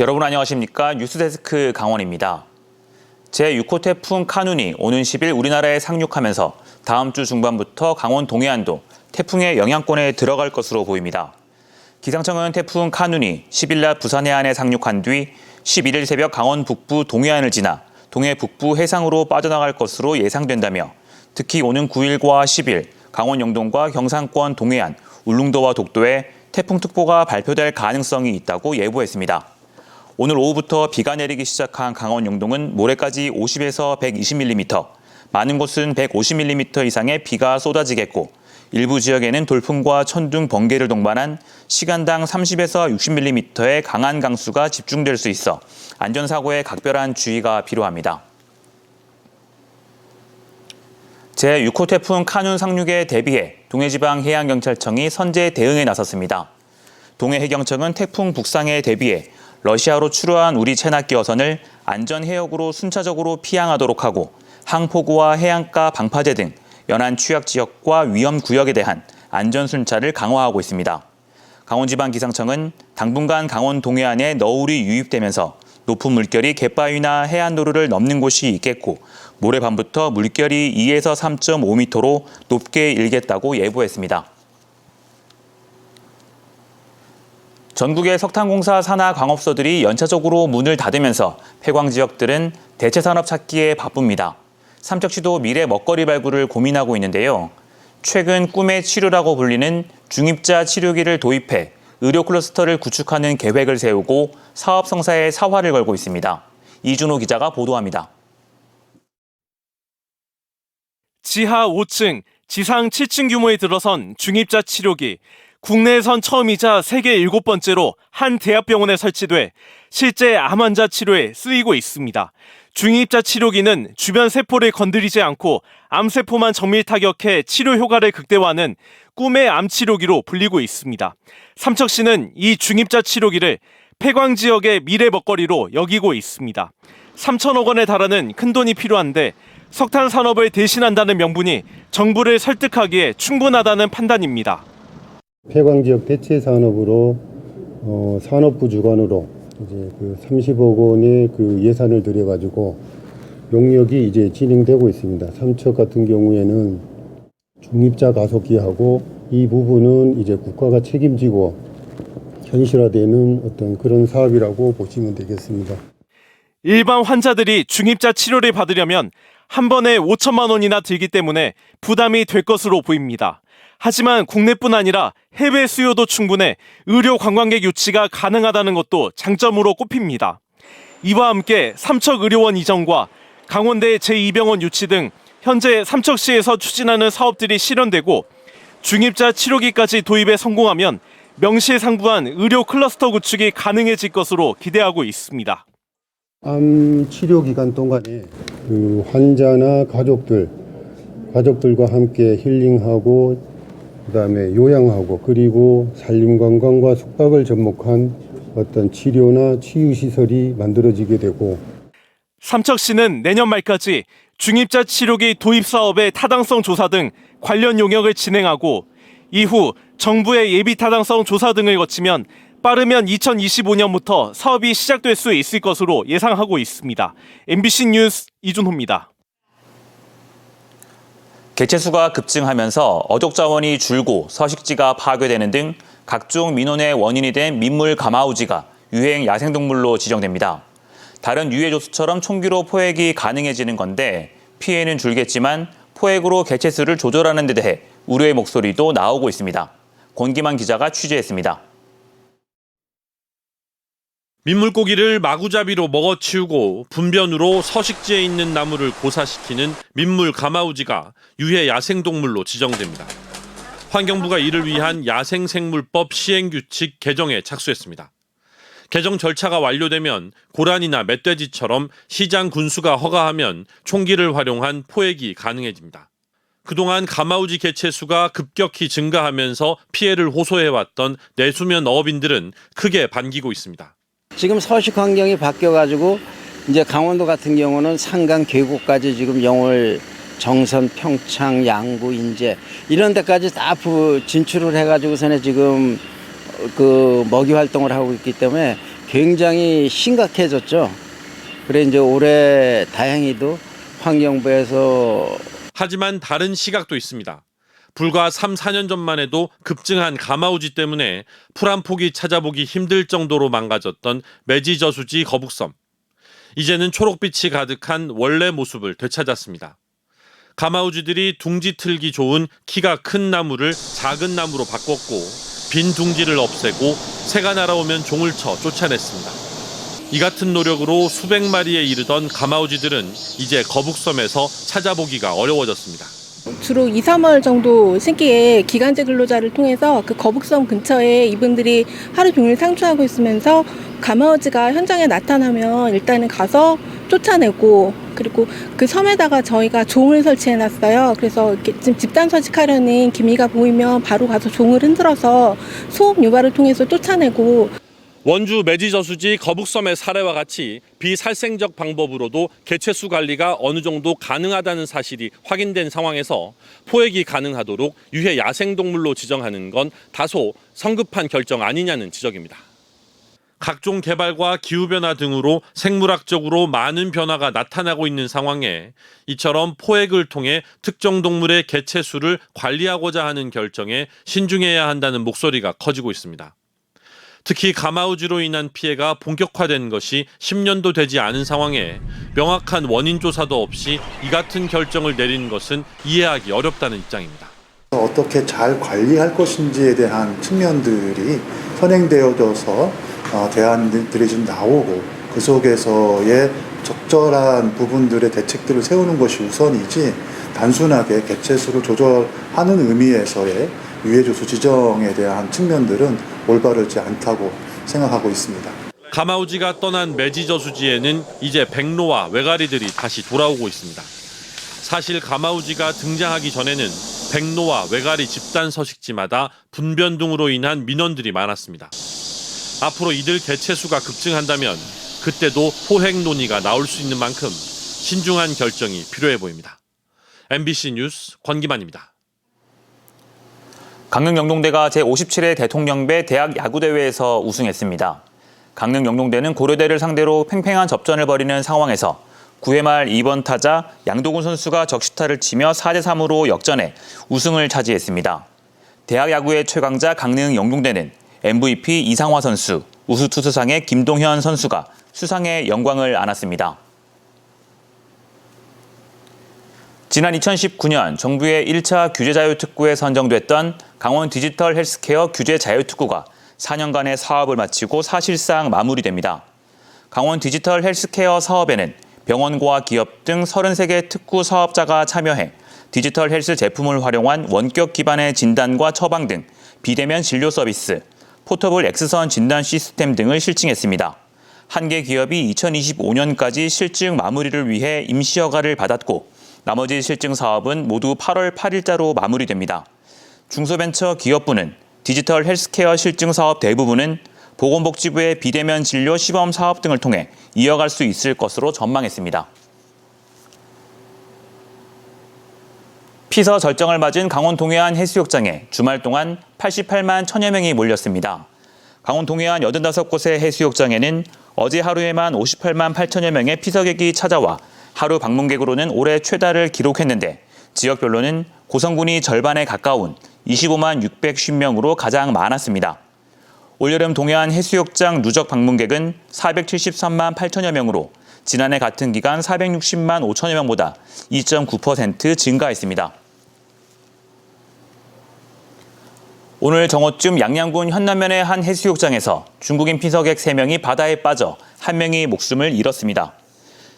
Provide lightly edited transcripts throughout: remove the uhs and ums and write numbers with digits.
여러분 안녕하십니까? 뉴스데스크 강원입니다. 제6호 태풍 카눈이 오는 10일 우리나라에 상륙하면서 다음 주 중반부터 강원 동해안도 태풍의 영향권에 들어갈 것으로 보입니다. 기상청은 태풍 카눈이 10일 낮 부산 해안에 상륙한 뒤 11일 새벽 강원 북부 동해안을 지나 동해 북부 해상으로 빠져나갈 것으로 예상된다며 특히 오는 9일과 10일 강원 영동과 경상권 동해안, 울릉도와 독도에 태풍특보가 발표될 가능성이 있다고 예보했습니다. 오늘 오후부터 비가 내리기 시작한 강원 영동은 모레까지 50에서 120mm, 많은 곳은 150mm 이상의 비가 쏟아지겠고 일부 지역에는 돌풍과 천둥, 번개를 동반한 시간당 30에서 60mm의 강한 강수가 집중될 수 있어 안전사고에 각별한 주의가 필요합니다. 제6호 태풍 카눈 상륙에 대비해 동해지방해양경찰청이 선제 대응에 나섰습니다. 동해해경청은 태풍 북상에 대비해 러시아로 출하한 우리 체납기 어선을 안전해역으로 순차적으로 피항하도록 하고 항포구와 해안가 방파제 등 연안 취약 지역과 위험 구역에 대한 안전 순찰을 강화하고 있습니다. 강원지방기상청은 당분간 강원 동해안에 너울이 유입되면서 높은 물결이 갯바위나 해안도로를 넘는 곳이 있겠고 모레 밤부터 물결이 2에서 3.5m로 높게 일겠다고 예보했습니다. 전국의 석탄공사 산하 광업소들이 연차적으로 문을 닫으면서 폐광 지역들은 대체 산업 찾기에 바쁩니다. 삼척시도 미래 먹거리 발굴을 고민하고 있는데요. 최근 꿈의 치료라고 불리는 중입자 치료기를 도입해 의료 클러스터를 구축하는 계획을 세우고 사업 성사에 사활을 걸고 있습니다. 이준호 기자가 보도합니다. 지하 5층, 지상 7층 규모에 들어선 중입자 치료기. 국내에선 처음이자 세계 7번째로 한 대학병원에 설치돼 실제 암 환자 치료에 쓰이고 있습니다. 중입자 치료기는 주변 세포를 건드리지 않고 암세포만 정밀 타격해 치료 효과를 극대화하는 꿈의 암 치료기로 불리고 있습니다. 삼척시는 이 중입자 치료기를 폐광 지역의 미래 먹거리로 여기고 있습니다. 3천억 원에 달하는 큰돈이 필요한데 석탄 산업을 대신한다는 명분이 정부를 설득하기에 충분하다는 판단입니다. 폐광지역 대체 산업으로 산업부 주관으로 이제 30억 원의 예산을 들여가지고 용역이 이제 진행되고 있습니다. 삼척 같은 경우에는 중입자 가속기하고 이 부분은 이제 국가가 책임지고 현실화되는 어떤 그런 사업이라고 보시면 되겠습니다. 일반 환자들이 중입자 치료를 받으려면 한 번에 5천만 원이나 들기 때문에 부담이 될 것으로 보입니다. 하지만 국내뿐 아니라 해외 수요도 충분해 의료 관광객 유치가 가능하다는 것도 장점으로 꼽힙니다. 이와 함께 삼척의료원 이전과 강원대 제2병원 유치 등 현재 삼척시에서 추진하는 사업들이 실현되고 중입자 치료기까지 도입에 성공하면 명실상부한 의료 클러스터 구축이 가능해질 것으로 기대하고 있습니다. 암 치료 기간 동안에 환자나 가족들과 함께 힐링하고 그다음에 요양하고 그리고 산림관광과 숙박을 접목한 어떤 치료나 치유시설이 만들어지게 되고 삼척시는 내년 말까지 중입자 치료기 도입 사업의 타당성 조사 등 관련 용역을 진행하고 이후 정부의 예비 타당성 조사 등을 거치면 빠르면 2025년부터 사업이 시작될 수 있을 것으로 예상하고 있습니다. MBC 뉴스 이준호입니다. 개체수가 급증하면서 어족 자원이 줄고 서식지가 파괴되는 등 각종 민원의 원인이 된 민물 가마우지가 유행 야생동물로 지정됩니다. 다른 유해조수처럼 총기로 포획이 가능해지는 건데 피해는 줄겠지만 포획으로 개체수를 조절하는 데 대해 우려의 목소리도 나오고 있습니다. 권기만 기자가 취재했습니다. 민물고기를 마구잡이로 먹어치우고 분변으로 서식지에 있는 나무를 고사시키는 민물 가마우지가 유해 야생동물로 지정됩니다. 환경부가 이를 위한 야생생물법 시행규칙 개정에 착수했습니다. 개정 절차가 완료되면 고란이나 멧돼지처럼 시장 군수가 허가하면 총기를 활용한 포획이 가능해집니다. 그동안 가마우지 개체수가 급격히 증가하면서 피해를 호소해왔던 내수면 어업인들은 크게 반기고 있습니다. 지금 서식 환경이 바뀌어가지고 이제 강원도 같은 경우는 산강 계곡까지 지금 영월, 정선, 평창, 양구, 인제 이런 데까지 다 진출을 해가지고서는 지금 먹이 활동을 하고 있기 때문에 굉장히 심각해졌죠. 그래 이제 올해 다행히도 환경부에서 하지만 다른 시각도 있습니다. 불과 3, 4년 전만 해도 급증한 가마우지 때문에 풀 한 폭이 찾아보기 힘들 정도로 망가졌던 매지저수지 거북섬. 이제는 초록빛이 가득한 원래 모습을 되찾았습니다. 가마우지들이 둥지 틀기 좋은 키가 큰 나무를 작은 나무로 바꿨고 빈 둥지를 없애고 새가 날아오면 종을 쳐 쫓아냈습니다. 이 같은 노력으로 수백 마리에 이르던 가마우지들은 이제 거북섬에서 찾아보기가 어려워졌습니다. 주로 2, 3월 정도 시기에 기간제 근로자를 통해서 그 거북섬 근처에 이분들이 하루 종일 상주하고 있으면서 가마우지가 현장에 나타나면 일단은 가서 쫓아내고, 그리고 그 섬에다가 저희가 종을 설치해놨어요. 그래서 이렇게 지금 집단 서식하려는 기미가 보이면 바로 가서 종을 흔들어서 소음 유발을 통해서 쫓아내고. 원주 매지저수지 거북섬의 사례와 같이 비살생적 방법으로도 개체수 관리가 어느 정도 가능하다는 사실이 확인된 상황에서 포획이 가능하도록 유해 야생동물로 지정하는 건 다소 성급한 결정 아니냐는 지적입니다. 각종 개발과 기후변화 등으로 생물학적으로 많은 변화가 나타나고 있는 상황에 이처럼 포획을 통해 특정 동물의 개체수를 관리하고자 하는 결정에 신중해야 한다는 목소리가 커지고 있습니다. 특히 가마우지로 인한 피해가 본격화된 것이 10년도 되지 않은 상황에 명확한 원인 조사도 없이 이 같은 결정을 내리는 것은 이해하기 어렵다는 입장입니다. 어떻게 잘 관리할 것인지에 대한 측면들이 선행되어져서 대안들이 좀 나오고 그 속에서의 적절한 부분들의 대책들을 세우는 것이 우선이지 단순하게 개체수를 조절하는 의미에서의 유해조수 지정에 대한 측면들은 올바르지 않다고 생각하고 있습니다. 가마우지가 떠난 매지저수지에는 이제 백로와 외가리들이 다시 돌아오고 있습니다. 사실 가마우지가 등장하기 전에는 백로와 외가리 집단 서식지마다 분변 등으로 인한 민원들이 많았습니다. 앞으로 이들 개체수가 급증한다면 그때도 포획 논의가 나올 수 있는 만큼 신중한 결정이 필요해 보입니다. MBC 뉴스 권기만입니다. 강릉 영동대가 제57회 대통령배 대학 야구대회에서 우승했습니다. 강릉 영동대는 고려대를 상대로 팽팽한 접전을 벌이는 상황에서 9회 말 2번 타자 양도근 선수가 적시타를 치며 4대3으로 역전해 우승을 차지했습니다. 대학 야구의 최강자 강릉 영동대는 MVP 이상화 선수, 우수투수상의 김동현 선수가 수상의 영광을 안았습니다. 지난 2019년 정부의 1차 규제자유특구에 선정됐던 강원 디지털 헬스케어 규제자유특구가 4년간의 사업을 마치고 사실상 마무리됩니다. 강원 디지털 헬스케어 사업에는 병원과 기업 등 33개 특구 사업자가 참여해 디지털 헬스 제품을 활용한 원격 기반의 진단과 처방 등 비대면 진료 서비스, 포터블 X선 진단 시스템 등을 실증했습니다. 한 개 기업이 2025년까지 실증 마무리를 위해 임시 허가를 받았고 나머지 실증 사업은 모두 8월 8일자로 마무리됩니다. 중소벤처기업부는 디지털 헬스케어 실증 사업 대부분은 보건복지부의 비대면 진료 시범 사업 등을 통해 이어갈 수 있을 것으로 전망했습니다. 피서 절정을 맞은 강원 동해안 해수욕장에 주말 동안 88만 1천여 명이 몰렸습니다. 강원 동해안 85곳의 해수욕장에는 어제 하루에만 58만 8천여 명의 피서객이 찾아와 하루 방문객으로는 올해 최다를 기록했는데 지역별로는 고성군이 절반에 가까운 25만 650명으로 가장 많았습니다. 올여름 동해안 해수욕장 누적 방문객은 473만 8천여 명으로 지난해 같은 기간 460만 5천여 명보다 2.9% 증가했습니다. 오늘 정오쯤 양양군 현남면의 한 해수욕장에서 중국인 피서객 3명이 바다에 빠져 1명이 목숨을 잃었습니다.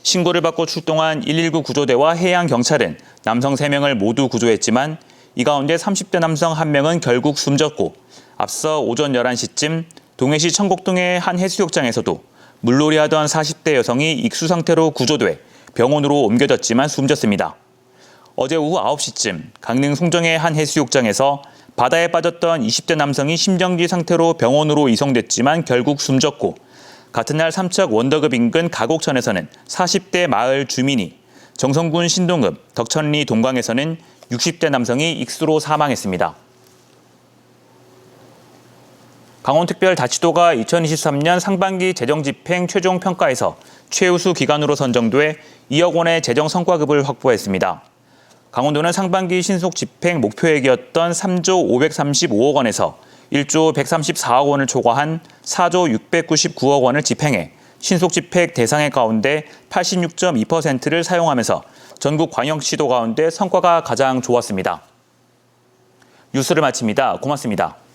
신고를 받고 출동한 119 구조대와 해양경찰은 남성 3명을 모두 구조했지만 이 가운데 30대 남성 1명은 결국 숨졌고 앞서 오전 11시쯤 동해시 청곡동의 한 해수욕장에서도 물놀이 하던 40대 여성이 익수 상태로 구조돼 병원으로 옮겨졌지만 숨졌습니다. 어제 오후 9시쯤 강릉 송정의 한 해수욕장에서 바다에 빠졌던 20대 남성이 심정지 상태로 병원으로 이송됐지만 결국 숨졌고 같은 날 삼척 원더급 인근 가곡천에서는 40대 마을 주민이, 정성군 신동읍, 덕천리 동광에서는 60대 남성이 익수로 사망했습니다. 강원특별자치도가 2023년 상반기 재정집행 최종 평가에서 최우수 기관으로 선정돼 2억 원의 재정 성과급을 확보했습니다. 강원도는 상반기 신속 집행 목표액이었던 3조 535억 원에서 1조 134억 원을 초과한 4조 699억 원을 집행해 신속 집행 대상액 가운데 86.2%를 사용하면서 전국 광역시도 가운데 성과가 가장 좋았습니다. 뉴스를 마칩니다. 고맙습니다.